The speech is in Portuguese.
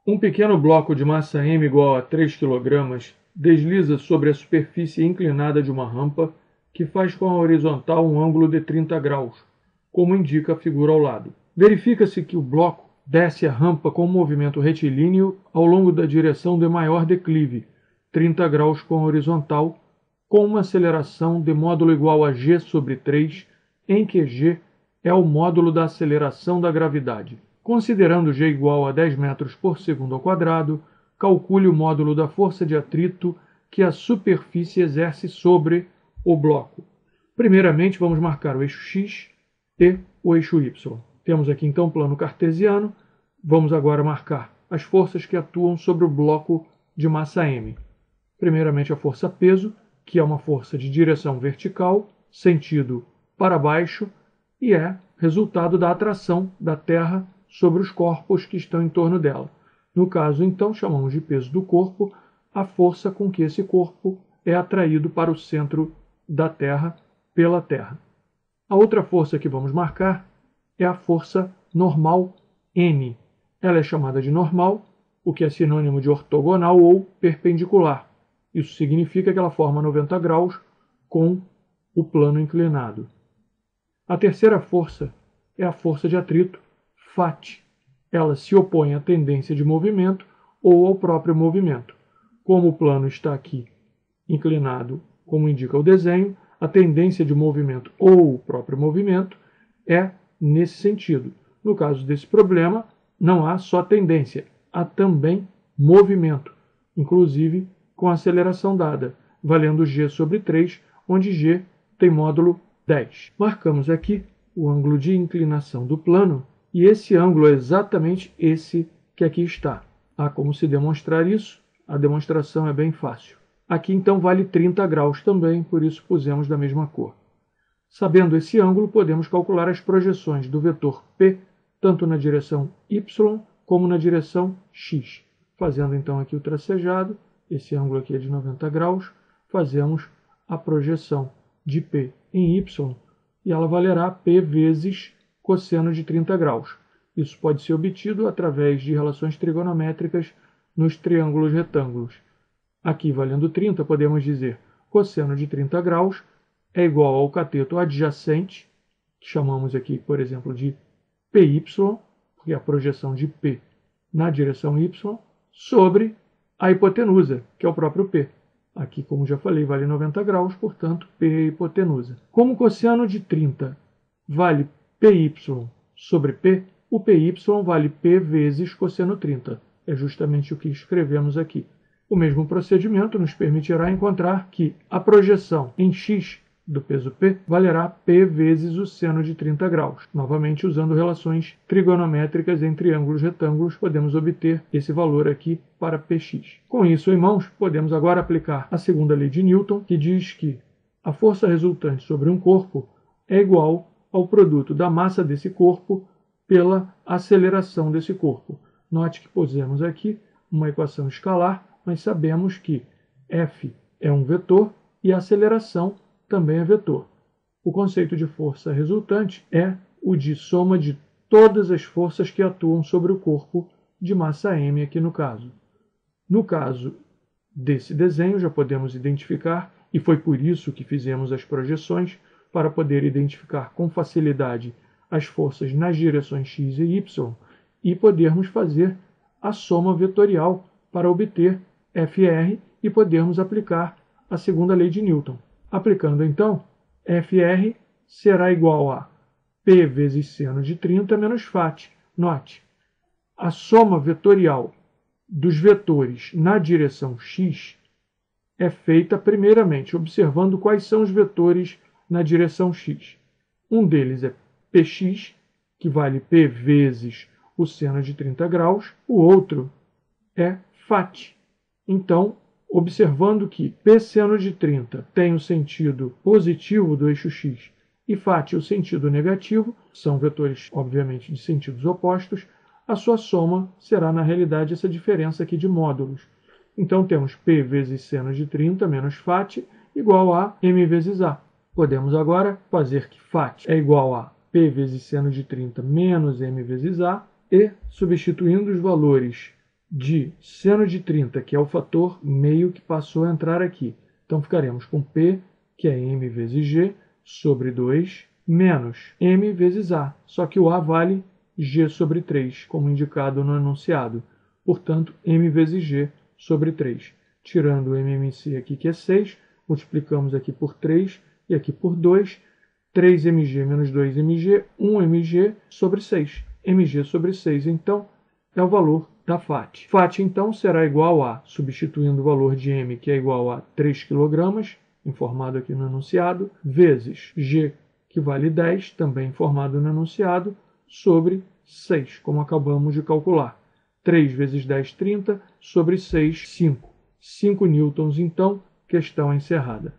Um pequeno bloco de massa m igual a 3 kg desliza sobre a superfície inclinada de uma rampa que faz com a horizontal um ângulo de 30 graus, como indica a figura ao lado. Verifica-se que o bloco desce a rampa com um movimento retilíneo ao longo da direção de maior declive, 30 graus com a horizontal, com uma aceleração de módulo igual a g sobre 3, em que g é o módulo da aceleração da gravidade. Considerando g igual a 10 metros por segundo ao quadrado, calcule o módulo da força de atrito que a superfície exerce sobre o bloco. Primeiramente, vamos marcar o eixo x e o eixo y. Temos aqui então o plano cartesiano. Vamos agora marcar as forças que atuam sobre o bloco de massa m. Primeiramente, a força peso, que é uma força de direção vertical, sentido para baixo, e é resultado da atração da Terra sobre os corpos que estão em torno dela. No caso, então, chamamos de peso do corpo a força com que esse corpo é atraído para o centro da Terra pela Terra. A outra força que vamos marcar é a força normal N. Ela é chamada de normal, o que é sinônimo de ortogonal ou perpendicular. Isso significa que ela forma 90 graus com o plano inclinado. A terceira força é a força de atrito, Φ. Ela se opõe à tendência de movimento ou ao próprio movimento. Como o plano está aqui inclinado, como indica o desenho, a tendência de movimento ou o próprio movimento é nesse sentido. No caso desse problema, não há só tendência, há também movimento, inclusive com a aceleração dada, valendo g sobre 3, onde g tem módulo 10. Marcamos aqui o ângulo de inclinação do plano, e esse ângulo é exatamente esse que aqui está. Há como se demonstrar isso? A demonstração é bem fácil. Aqui então vale 30 graus também, por isso pusemos da mesma cor. Sabendo esse ângulo, podemos calcular as projeções do vetor P, tanto na direção y como na direção x. Fazendo então aqui o tracejado, esse ângulo aqui é de 90 graus, fazemos a projeção de P em y, e ela valerá P vezes cosseno de 30 graus. Isso pode ser obtido através de relações trigonométricas nos triângulos retângulos. Aqui, valendo 30, podemos dizer cosseno de 30 graus é igual ao cateto adjacente, que chamamos aqui, por exemplo, de PY, que é a projeção de P na direção Y, sobre a hipotenusa, que é o próprio P. Aqui, como já falei, vale 90 graus, portanto, P é a hipotenusa. Como o cosseno de 30 vale PY sobre P, o PY vale P vezes cosseno 30. É justamente o que escrevemos aqui. O mesmo procedimento nos permitirá encontrar que a projeção em x do peso P valerá P vezes o seno de 30 graus. Novamente, usando relações trigonométricas em triângulos retângulos, podemos obter esse valor aqui para Px. Com isso em mãos, podemos agora aplicar a segunda lei de Newton, que diz que a força resultante sobre um corpo é igual ao produto da massa desse corpo pela aceleração desse corpo. Note que pusemos aqui uma equação escalar, mas sabemos que F é um vetor e a aceleração também é vetor. O conceito de força resultante é o de soma de todas as forças que atuam sobre o corpo de massa m aqui no caso. No caso desse desenho, já podemos identificar, e foi por isso que fizemos as projeções, para poder identificar com facilidade as forças nas direções x e y, e podermos fazer a soma vetorial para obter FR e podermos aplicar a segunda lei de Newton. Aplicando então, FR será igual a P vezes seno de 30 menos Φ. Note, a soma vetorial dos vetores na direção x é feita primeiramente observando quais são os vetores na direção x. Um deles é Px, que vale P vezes o seno de 30 graus. O outro é Φ. Então, observando que P seno de 30 tem o sentido positivo do eixo x e Φ o sentido negativo, são vetores, obviamente, de sentidos opostos, a sua soma será, na realidade, essa diferença aqui de módulos. Então, temos P vezes seno de 30 menos Φ igual a m vezes a. Podemos agora fazer que Φ é igual a P vezes seno de 30 menos m vezes a, e, substituindo os valores de seno de 30, que é o fator meio que passou a entrar aqui. Então ficaremos com P, que é m vezes G, sobre 2, menos m vezes A. Só que o A vale G sobre 3, como indicado no enunciado. Portanto, m vezes G sobre 3. Tirando o MMC aqui, que é 6, multiplicamos aqui por 3 e aqui por 2. 3mg menos 2mg, 1mg sobre 6. mg sobre 6, então, é o valor da FAT. FAT, então, será igual a, substituindo o valor de m, que é igual a 3 kg, informado aqui no enunciado, vezes G, que vale 10, também informado no enunciado, sobre 6, como acabamos de calcular. 3 vezes 10, 30, sobre 6, 5. 5 newtons, então, questão encerrada.